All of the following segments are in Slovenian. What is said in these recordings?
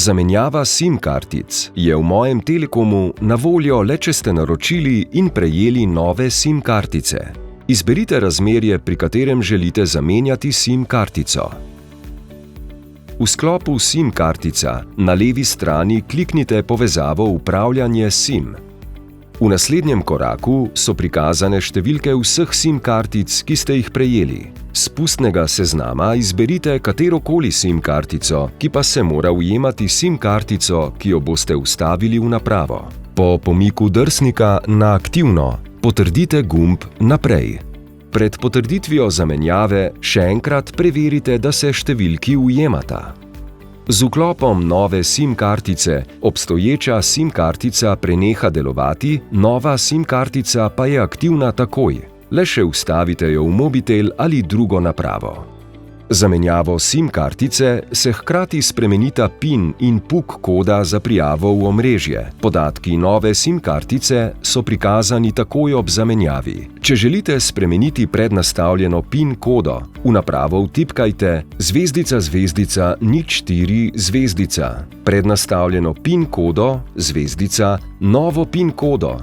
Zamenjava SIM-kartic je v mojem Telekomu na voljo le, če ste naročili in prejeli nove SIM-kartice. Izberite razmerje, pri katerem želite zamenjati SIM-kartico. V sklopu SIM-kartica na levi strani kliknite povezavo Upravljanje SIM. V naslednjem koraku so prikazane številke vseh SIM-kartic, ki ste jih prejeli. S pustnega seznama izberite katerokoli SIM-kartico, ki pa se mora ujemati SIM-kartico, ki jo boste vstavili v napravo. Po pomiku drsnika na aktivno potrdite gumb Naprej. Pred potrditvijo zamenjave še enkrat preverite, da se številki ujemata. Z vklopom nove SIM-kartice obstoječa SIM-kartica preneha delovati, nova SIM-kartica pa je aktivna takoj. Le še vstavite jo v mobitel ali drugo napravo. Zamenjavo SIM-kartice se hkrati spremenita PIN in PUK koda za prijavo v omrežje. Podatki nove SIM-kartice so prikazani takoj ob zamenjavi. Če želite spremeniti prednastavljeno PIN kodo, v napravo vtipkajte ***04***, prednastavljeno PIN kodo, novo PIN kodo,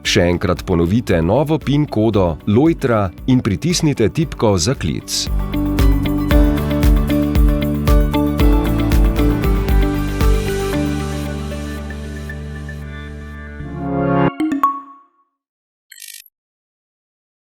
Še enkrat ponovite novo PIN kodo, lojtra in pritisnite tipko za klic.